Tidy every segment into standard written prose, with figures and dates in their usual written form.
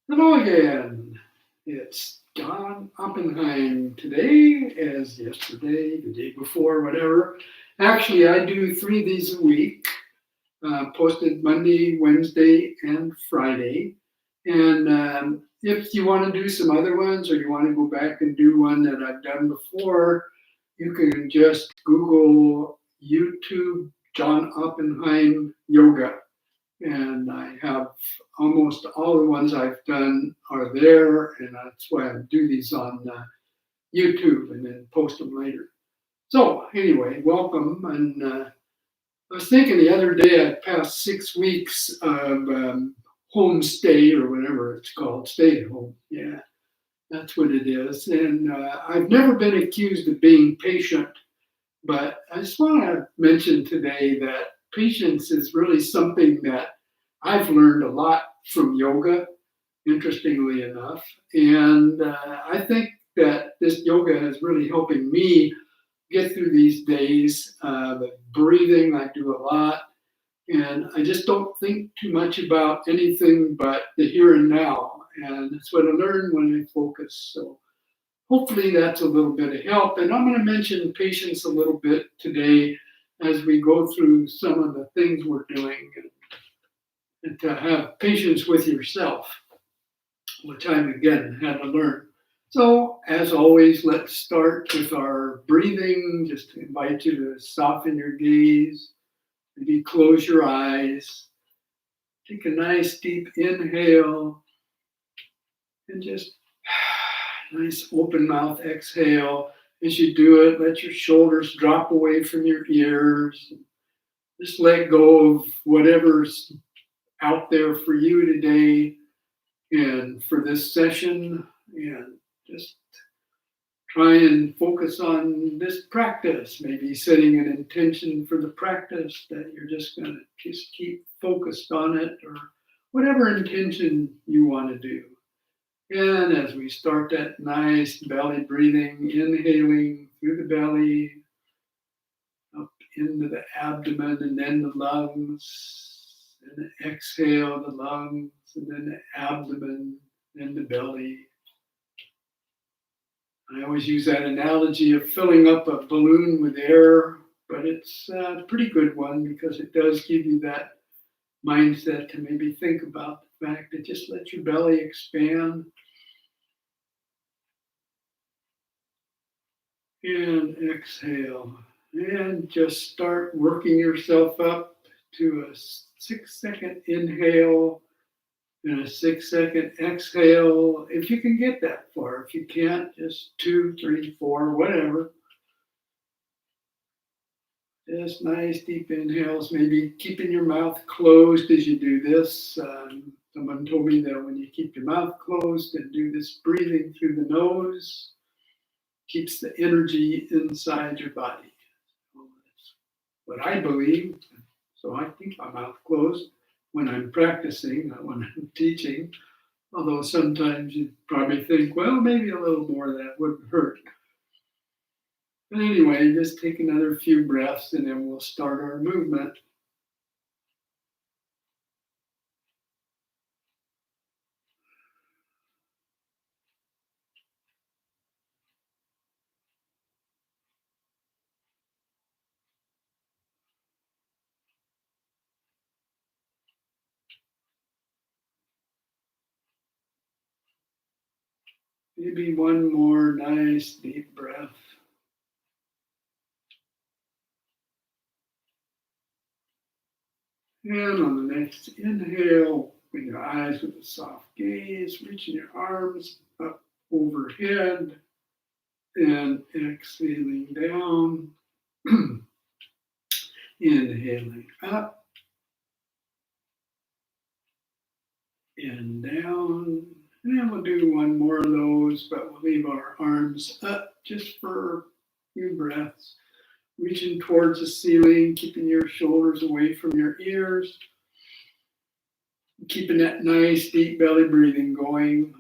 Hello again. It's John Oppenheim today, as yesterday, the day before, whatever. Actually, I do three of these a week, posted Monday, Wednesday, and Friday. And if you want to do some other ones or you want to go back and do one that I've done before, you can just Google YouTube John Oppenheim Yoga, and I have almost all the ones I've done are there, and that's why I do these on YouTube and then post them later. So anyway, welcome. And I was thinking the other day I passed 6 weeks of homestay or whatever it's called, stay at home. Yeah, that's what it is. And I've never been accused of being patient, but I just want to mention today that patience is really something that I've learned a lot from yoga, interestingly enough. And I think that this yoga is really helping me get through these days. The breathing, I do a lot. And I just don't think too much about anything but the here and now. And that's what I learn when I focus. So hopefully that's a little bit of help. And I'm going to mention patience a little bit today as we go through some of the things we're doing, and to have patience with yourself, which I've again had to learn. So, as always, let's start with our breathing. Just to invite you to soften your gaze, maybe close your eyes, take a nice deep inhale, and just nice open mouth exhale. As you do it, let your shoulders drop away from your ears. Just let go of whatever's out there for you today and for this session, and just try and focus on this practice, maybe setting an intention for the practice that you're just going to just keep focused on it, or whatever intention you want to do. And as we start that nice belly breathing, inhaling through the belly, up into the abdomen and then the lungs, and then exhale the lungs and then the abdomen and the belly. I always use that analogy of filling up a balloon with air, but it's a pretty good one because it does give you that mindset to maybe think about the fact that just let your belly expand and exhale. And just start working yourself up to a 6 second inhale and a 6 second exhale. If you can get that far, if you can't, just two, three, four, whatever. Just nice deep inhales, maybe keeping your mouth closed as you do this. Someone told me that when you keep your mouth closed and do this breathing through the nose, keeps the energy inside your body. Well, that's what I believe. So I keep my mouth closed when I'm practicing, not when I'm teaching. Although sometimes you probably think, well, maybe a little more of that wouldn't hurt. But anyway, just take another few breaths and then we'll start our movement. Maybe one more nice deep breath. And on the next inhale, open your eyes with a soft gaze, reaching your arms up overhead and exhaling down. Inhaling up and down. And we'll do one more of those, but we'll leave our arms up just for a few breaths. Reaching towards the ceiling, keeping your shoulders away from your ears. Keeping that nice deep belly breathing going.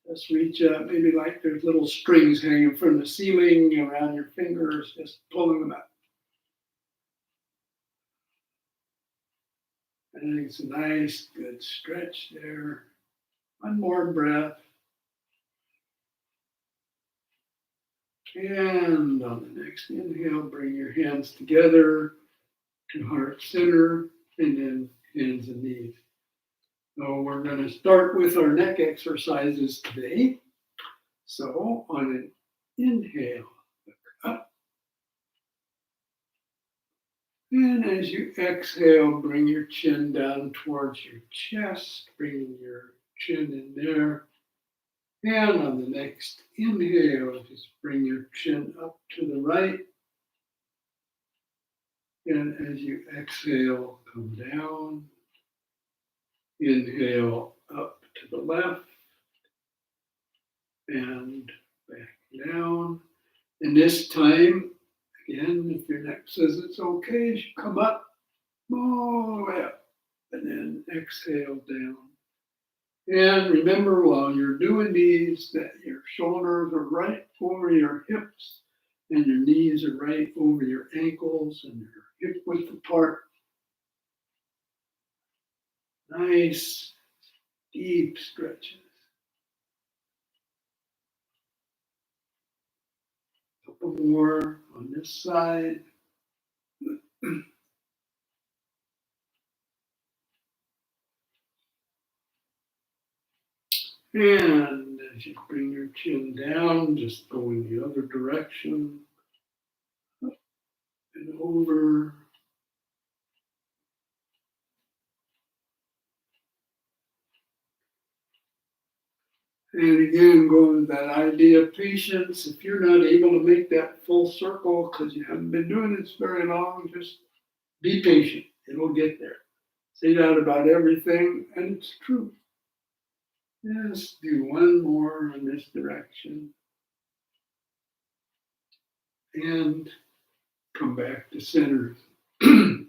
Just reach up, maybe like there's little strings hanging from the ceiling around your fingers, just pulling them up. And it's a nice, good stretch there. One more breath. And on the next inhale, bring your hands together to heart center and then hands and knees. So we're going to start with our neck exercises today. So on an inhale, look up. And as you exhale, bring your chin down towards your chest, bringing your chin in there. And on the next inhale, just bring your chin up to the right. And as you exhale, come down. Inhale up to the left and back down. And this time, again, if your neck says it's okay, you come up, all the way up, and then exhale down. And remember, while you're doing these, that your shoulders are right over your hips and your knees are right over your ankles and your hip width apart. Nice, deep stretches. A couple more on this side. And as you bring your chin down, just go in the other direction. Up and over. And again, going with that idea of patience. If you're not able to make that full circle because you haven't been doing this very long, just be patient. It'll get there. Say that about everything, and it's true. Yes, do one more in this direction. And come back to center. There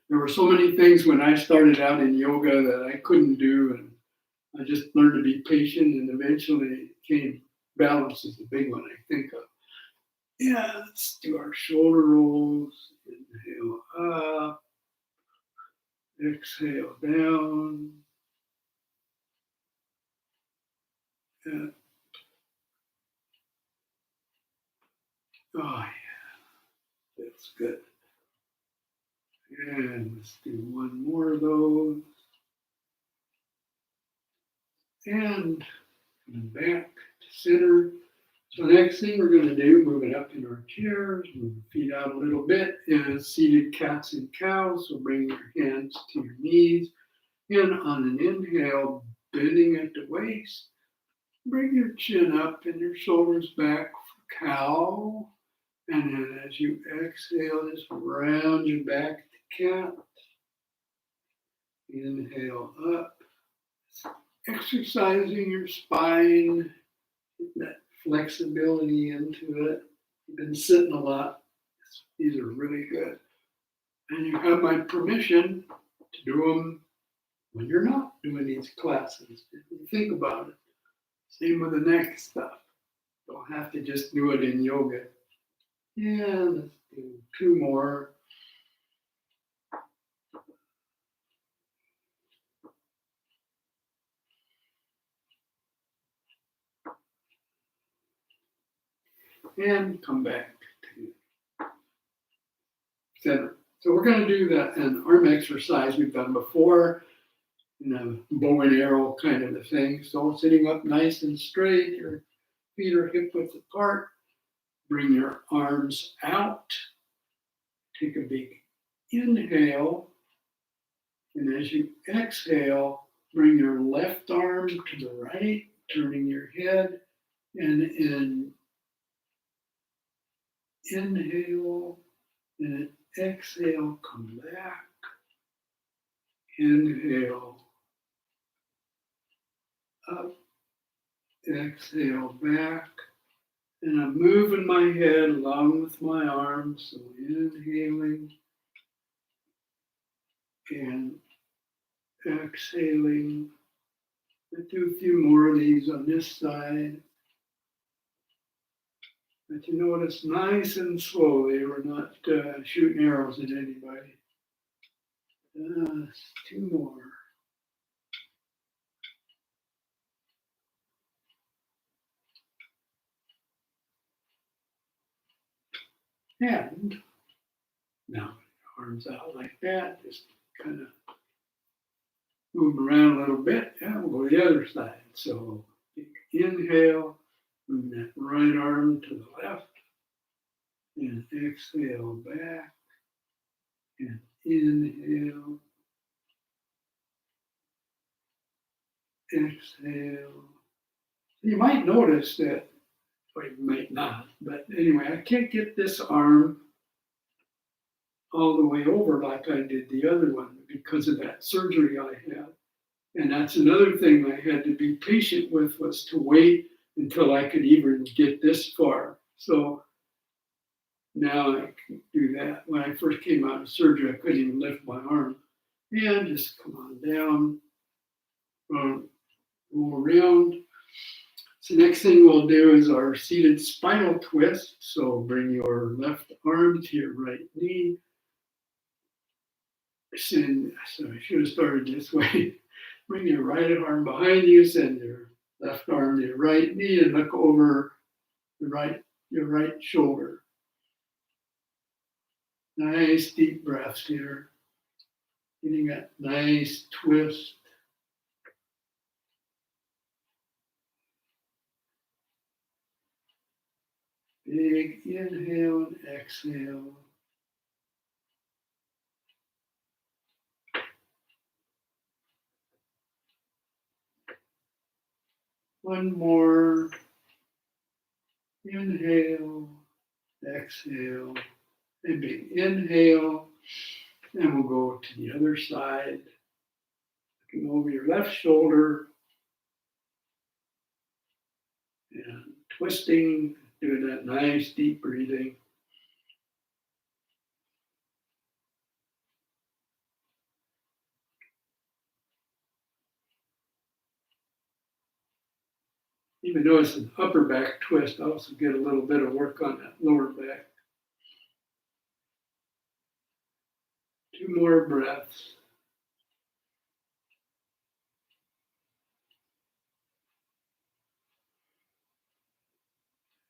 were so many things when I started out in yoga that I couldn't do, and I just learned to be patient, and eventually it came. Balance is the big one I think of. Yeah, let's do our shoulder rolls. Inhale up, exhale down. And, oh yeah, that's good. And let's do one more of those. And coming back to center. So next thing we're going to do, moving up in our chairs, move the feet out a little bit, is seated cats and cows. So bring your hands to your knees. And on an inhale, bending at the waist, bring your chin up and your shoulders back for cow. And then as you exhale, just round your back to cat. Inhale up, exercising your spine, that flexibility into it. You've been sitting a lot. These are really good. And you have my permission to do them when you're not doing these classes. If you think about it. Same with the neck stuff. Don't have to just do it in yoga. Yeah, let's do two more. And come back to center. So we're going to do that an arm exercise we've done before, bow and arrow kind of a thing. So sitting up nice and straight, your feet are hip width apart. Bring your arms out. Take a big inhale. And as you exhale, bring your left arm to the right, turning your head. And inhale, and exhale, come back. Inhale, up, exhale, back. And I'm moving my head along with my arms. So inhaling and exhaling. Let's do a few more of these on this side. But you notice nice and slowly, we're not shooting arrows at anybody. Two more. And now arms out like that, just kind of move around a little bit, and we'll go to the other side. So inhale, move that right arm to the left, and exhale back, and inhale, exhale. You might notice that, or you might not, but anyway, I can't get this arm all the way over like I did the other one because of that surgery I had. And that's another thing I had to be patient with, was to wait until I could even get this far. So now I can do that. When I first came out of surgery, I couldn't even lift my arm. And just come on down, roll around. So next thing we'll do is our seated spinal twist. So bring your left arm to your right knee. So I should have started this way. Bring your right arm behind you, send your left arm to your right knee, and look over your right shoulder. Nice deep breaths here. Getting that nice twist. Big inhale and exhale. One more. Inhale, exhale, and big inhale. And we'll go to the other side. Looking over your left shoulder. And twisting, doing that nice deep breathing. Even though it's an upper back twist, I also get a little bit of work on that lower back. Two more breaths.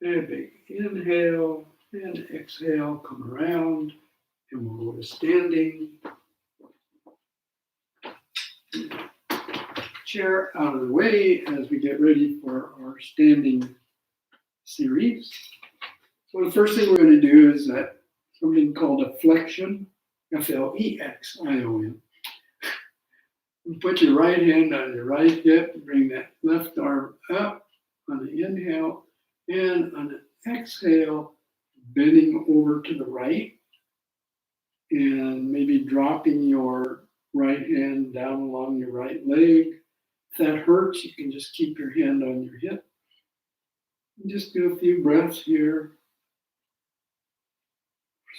And a big inhale and exhale, come around, and we'll go to standing. Chair out of the way as we get ready for our standing series. So the first thing we're going to do is something called a flexion, Flexion. You put your right hand on your right hip, bring that left arm up on the inhale, and on the exhale, bending over to the right, and maybe dropping your right hand down along your right leg. If that hurts, you can just keep your hand on your hip. And just do a few breaths here.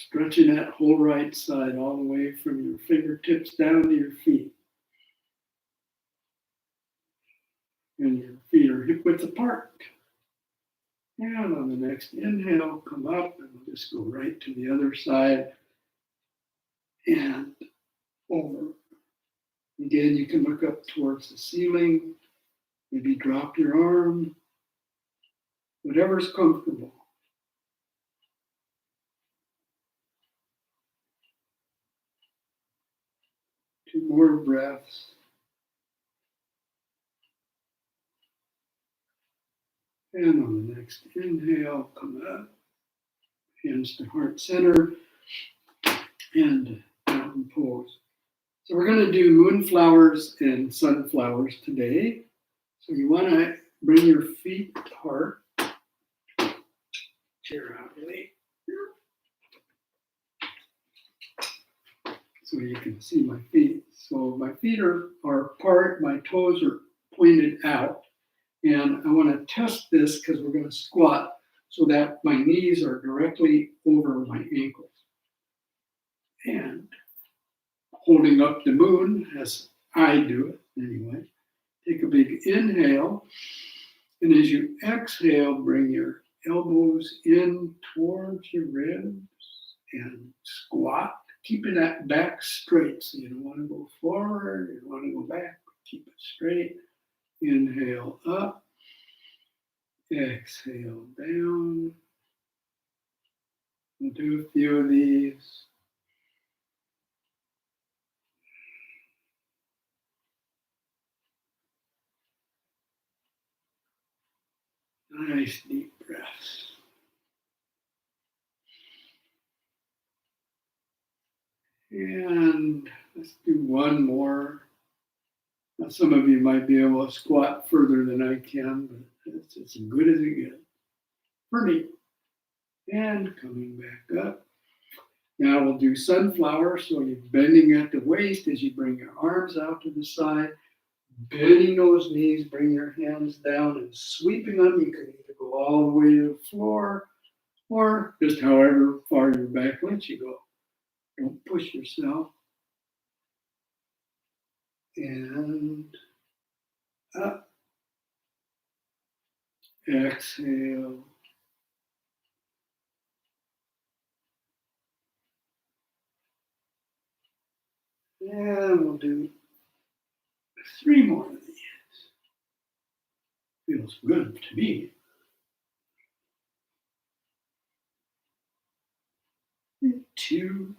Stretching that whole right side all the way from your fingertips down to your feet. And your feet are hip width apart. And on the next inhale, come up, and we'll just go right to the other side and over. Again, you can look up towards the ceiling, maybe drop your arm, whatever's comfortable. Two more breaths. And on the next inhale, come up, hands to heart center, and mountain pose. So we're going to do moonflowers and sunflowers today. So you want to bring your feet apart. Chair out really. So you can see my feet. So my feet are apart, my toes are pointed out. And I want to test this because we're going to squat so that my knees are directly over my ankles. And holding up the moon, as I do it anyway, take a big inhale. And as you exhale, bring your elbows in towards your ribs and squat. keeping that back straight. So you don't want to go forward, you don't want to go back. Keep it straight. Inhale up, exhale down. We'll do a few of these. Nice deep breaths. And let's do one more. Now, some of you might be able to squat further than I can, but it's as good as it gets for me. And coming back up. Now we'll do sunflower. So you're bending at the waist as you bring your arms out to the side, bending those knees, bring your hands down and sweeping them. You can either go all the way to the floor or just however far your back lets you go. Don't push yourself. And up. Exhale. And we'll do 3 more of these. Feels good to me. 2.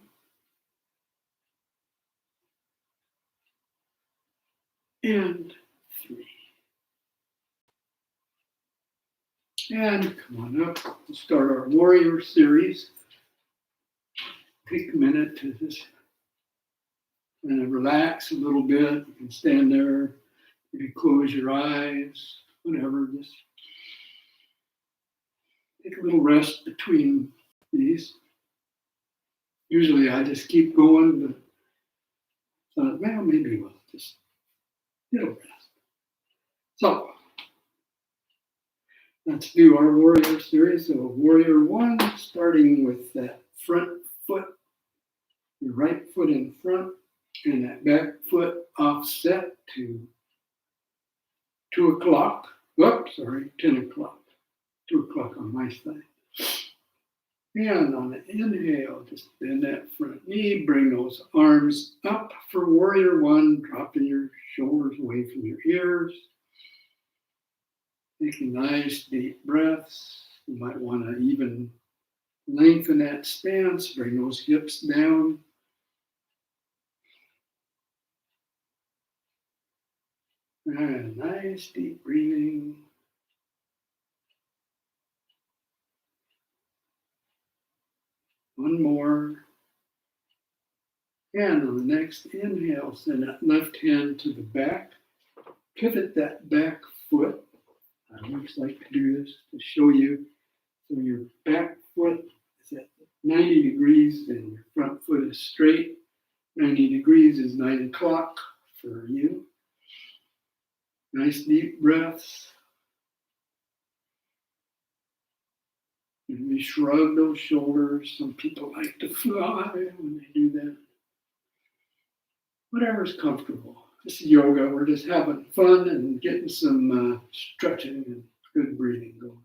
And 3. And come on up. We'll start our warrior series. Take a minute to just kind of relax a little bit. You can stand there, maybe close your eyes, whatever. Just take a little rest between these. Usually I just keep going, but thought, well, maybe we'll just get a rest. So let's do our warrior series. So warrior 1, starting with that front foot, your right foot in front, and that back foot offset to 2 o'clock. Oops, sorry, 10 o'clock. 2 o'clock on my side. And on the inhale, just bend that front knee, bring those arms up for warrior 1, dropping your shoulders away from your ears. Taking nice deep breaths. You might want to even lengthen that stance, bring those hips down. And nice deep breathing. One more. And on the next inhale, send that left hand to the back. Pivot that back foot. I always like to do this to show you. So your back foot is at 90 degrees and your front foot is straight. 90 degrees is 9 o'clock for you. Nice deep breaths. And we shrug those shoulders. Some people like to fly when they do that. Whatever's comfortable. This is yoga. We're just having fun and getting some stretching and good breathing going.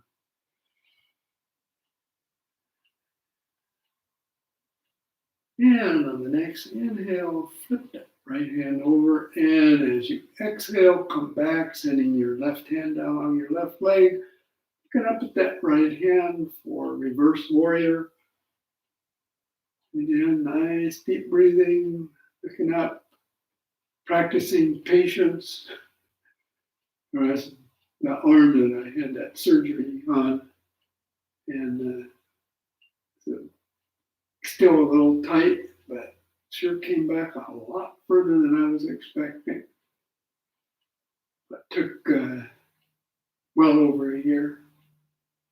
And on the next inhale, flip that right hand over. And as you exhale, come back, sending your left hand down on your left leg. Pick up with that right hand for reverse warrior. Again, nice deep breathing, picking up, practicing patience. Whereas the arm that I had that surgery on, and so still a little tight, but sure came back a lot further than I was expecting. But took well over a year.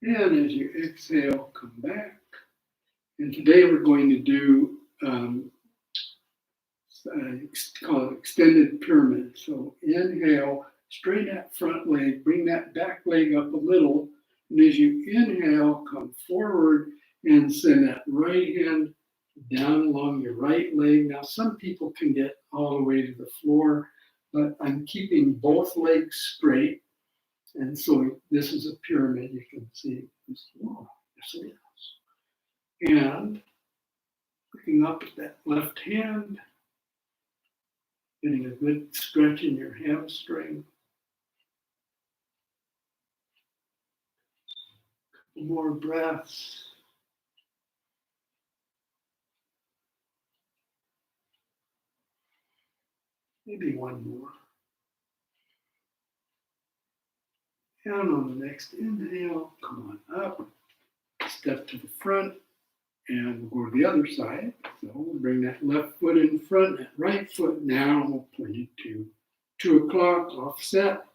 And as you exhale, come back. And today we're going to do called extended pyramid. So inhale, straighten that front leg, bring that back leg up a little. And as you inhale, come forward and send that right hand down along your right leg. Now, some people can get all the way to the floor, but I'm keeping both legs straight. And so this is a pyramid. You can see this. Oh, yes, it is. And Looking up at that left hand, getting a good stretch in your hamstring. Couple more breaths. Maybe one more. And on the next inhale, come on up, step to the front, and we'll go to the other side. So we'll bring that left foot in front, that right foot now, pointed to 2 o'clock, offset.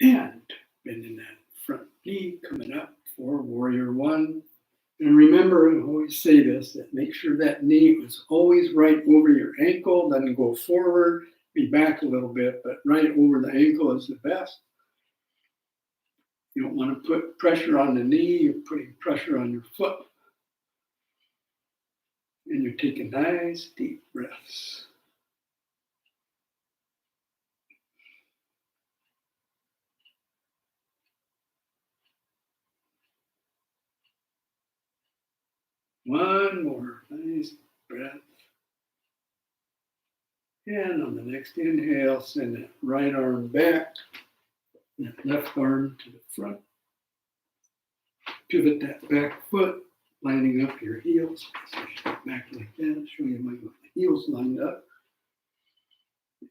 And bending that front knee, coming up for warrior one. And remember, I always say this, that make sure that knee is always right over your ankle, doesn't go forward, be back a little bit, but right over the ankle is the best. You don't want to put pressure on the knee, you're putting pressure on your foot. And you're taking nice deep breaths. One more nice breath. And on the next inhale, send that right arm back, that left arm to the front. Pivot that back foot, lining up your heels. Back like that, show you my heels lined up.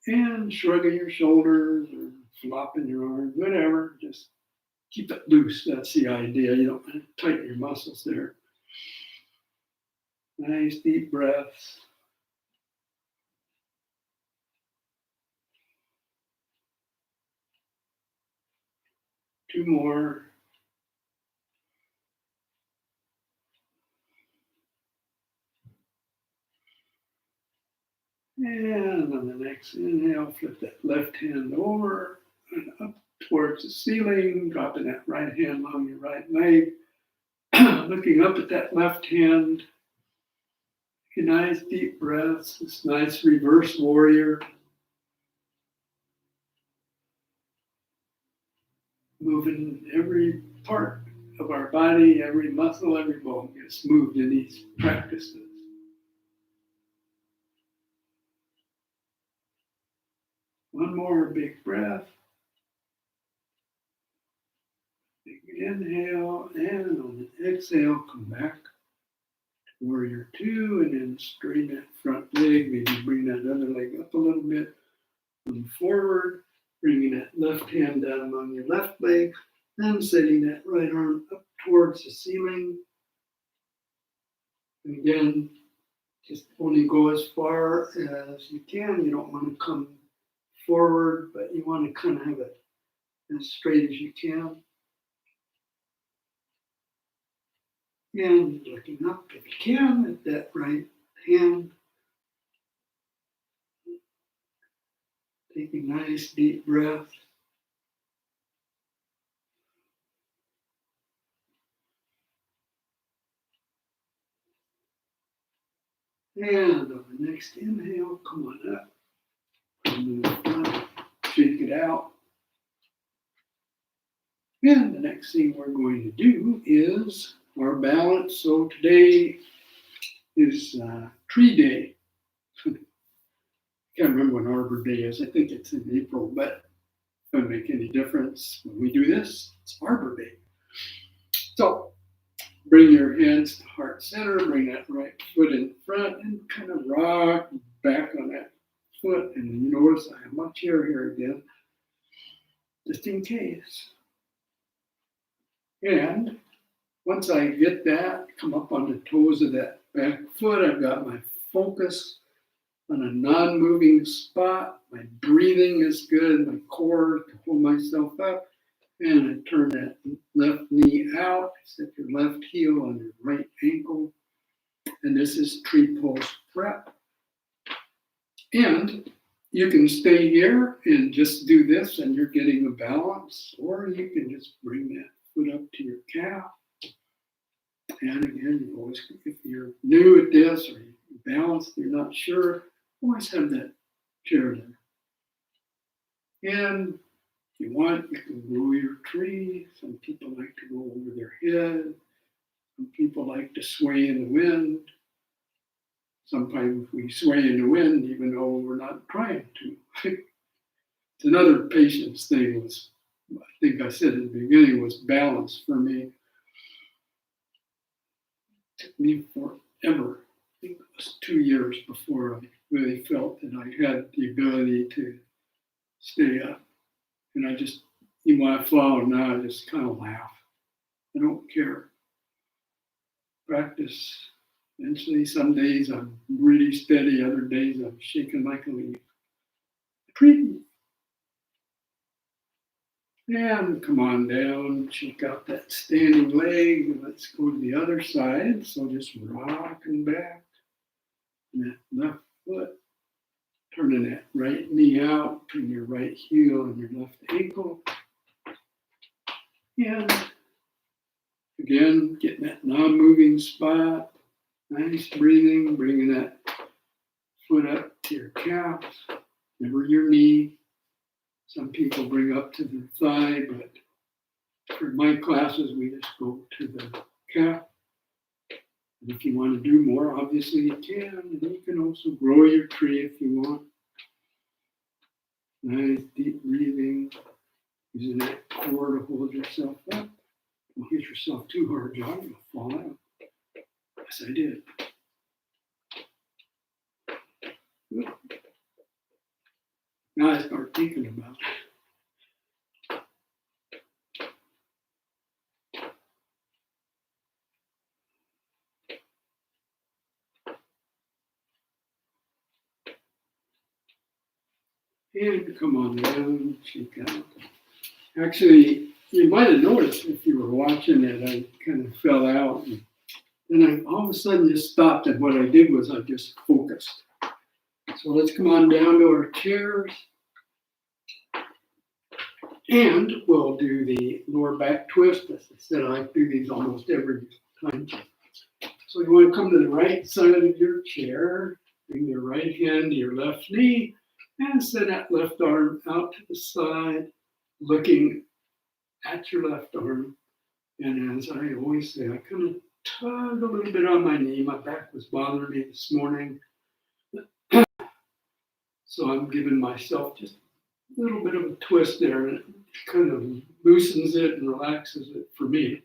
And shrugging your shoulders or flopping your arms, whatever. Just keep it loose. That's the idea. You don't want to tighten your muscles there. Nice deep breaths. Two more. And on the next inhale, flip that left hand over and up towards the ceiling, dropping that right hand along your right leg. Looking up at that left hand. Take a nice deep breaths, this nice reverse warrior. Moving every part of our body, every muscle, every bone gets moved in these practices. One more big breath. Big inhale, and on the exhale, come back to warrior two, and then straighten that front leg. Maybe bring that other leg up a little bit. Move forward, bringing that left hand down along your left leg, and setting that right arm up towards the ceiling. And again, just only go as far as you can. You don't want to come forward, but you want to kind of have it as straight as you can. And looking up, if you can, at that right hand. Taking nice deep breaths. And on the next inhale, come on up. Shake it out. And the next thing we're going to do is our balance. So today is Tree Day. I can't remember when Arbor Day is. I think it's in April, but it doesn't make any difference. When we do this, it's Arbor Day. So bring your hands to heart center, bring that right foot in front, and kind of rock back on that foot. And you notice I have my chair here again, just in case. And once I get that, come up on the toes of that back foot, I've got my focus on a non-moving spot. My breathing is good, my core to hold myself up. And I turn that left knee out, set your left heel on your right ankle. And this is tree pose prep. And you can stay here and just do this and you're getting a balance, or you can just bring that foot up to your calf. And again, you always, if you're new at this or you're balanced, you're not sure, always have that chair there. And if you want, you can grow your tree. Some people like to go over their head. Some people like to sway in the wind. Sometimes we sway in the wind even though we're not trying to. It's another patience thing was, I think I said at the beginning, was balance for me. It took me forever. I think it was 2 years before I really felt that I had the ability to stay up. And I just, even when I fall now, I just kind of laugh. I don't care. Practice. Eventually, some days I'm really steady, other days I'm shaking like a leaf. Treat. And come on down, check out that standing leg. Let's go to the other side. So just rocking back. And that left foot, turning that right knee out, turn your right heel and your left ankle. And again, getting that non-moving spot. Nice breathing, bringing that foot up to your calf, never your knee. Some people bring up to their thigh, but for my classes, we just go to the calf. And if you want to do more, obviously you can. And you can also grow your tree if you want. Nice deep breathing, using that core to hold yourself up. Don't hit yourself too hard, John, you'll fall out. Yes, I did. Now I start thinking about it. And come on down, check out. Actually, you might have noticed if you were watching it, I kind of fell out. And then I all of a sudden just stopped, and what I did was I just focused. So let's come on down to our chairs. And we'll do the lower back twist. As I said, I do these almost every time. So you want to come to the right side of your chair, bring your right hand to your left knee, and send that left arm out to the side, looking at your left arm. And as I always say, I kind of tug a little bit on my knee. My back was bothering me this morning. So I'm giving myself just a little bit of a twist there, and it kind of loosens it and relaxes it for me.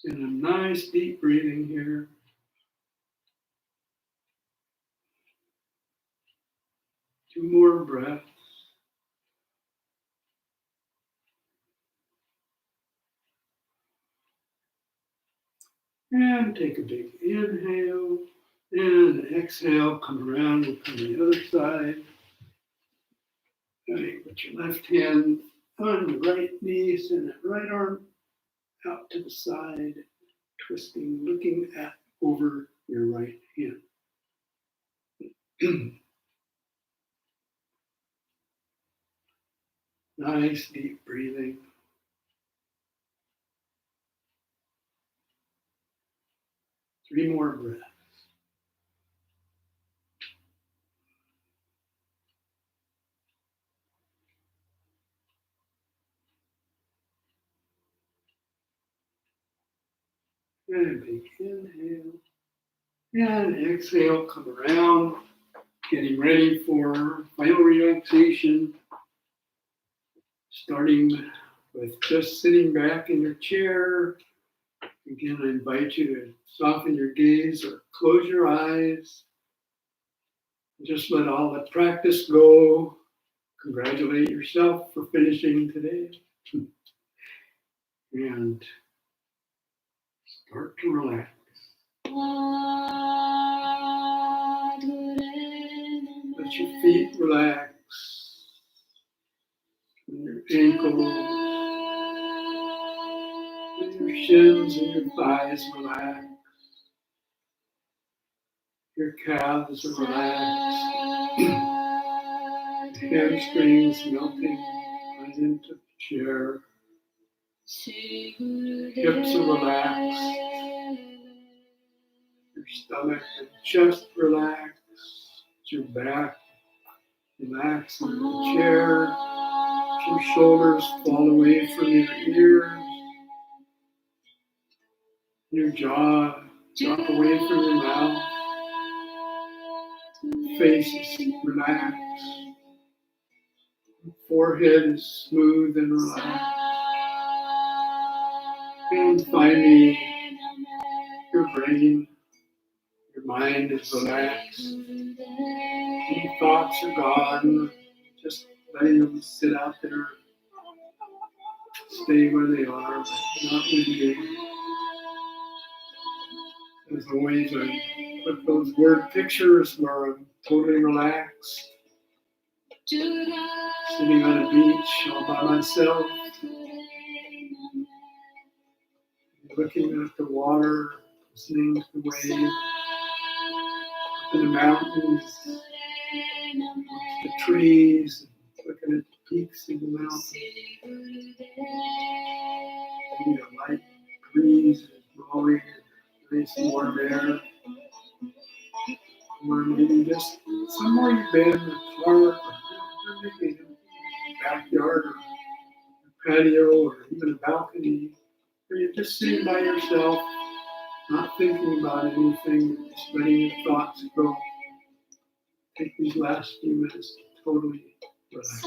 And a nice deep breathing here. Two more breaths. And take a big inhale. And exhale, come around, we'll come to the other side. Okay, put your left hand on the right knee, send that right arm out to the side, twisting, looking at over your right hand. Nice deep breathing. Three more breaths. And a big inhale. And exhale, come around, getting ready for final relaxation. Starting with just sitting back in your chair. Again, I invite you to soften your gaze or close your eyes. Just let all the practice go. Congratulate yourself for finishing today. And start to relax. Let your feet relax. And your ankles. And your shins and your thighs relax. Your calves are relaxed. Hamstrings melting right into the chair. Hips are relaxed. Your stomach and chest relax. Your back relax in the chair. Your shoulders fall away from your ears. Your jaw drop away from your mouth. Face is relaxed. Forehead is smooth and relaxed. And finally, your brain, your mind is relaxed. Any thoughts are gone. Just letting them sit out there. Stay where they are, but not with you. As always, I put those word pictures where I'm totally relaxed. Sitting on a beach all by myself. Looking at the water, listening to the waves. Up in the mountains. The trees. Looking at the peaks of the mountains. Maybe a light breeze is blowing. Nice warm air. Or maybe just somewhere you've been, a park, or maybe a backyard, or a patio, or even a balcony, where you're just sitting by yourself, not thinking about anything, just letting your thoughts go. Take these last few minutes to totally relax.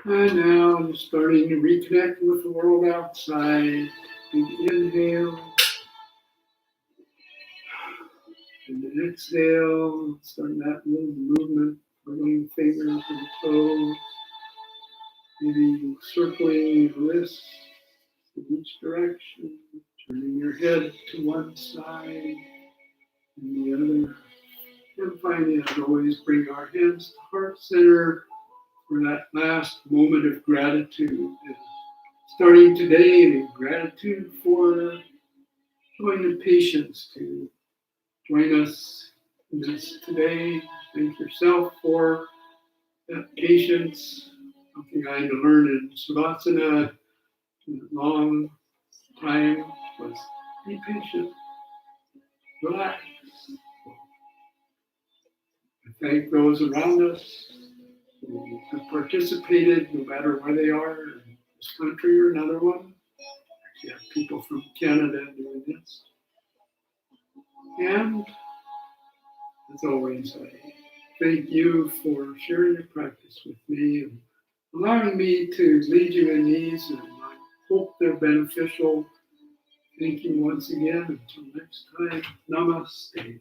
And now I'm starting to reconnect with the world outside. Big inhale and exhale, starting that little movement Running fingers and toes, maybe circling your wrists in each direction, turning your head to one side and the other. And finally, as always, bring our hands to heart center for that last moment of gratitude. And starting today, gratitude for showing the patience to join us in this today. Thank yourself for that patience. Something I had to learn in Savasana in a long time was be patient, relax. I thank those around us who have participated, no matter where they are, in this country or another one. Actually, I have people from Canada doing this. And as always, I thank you for sharing your practice with me and allowing me to lead you in these, and I hope they're beneficial. Thank you once again. Until next time, namaste.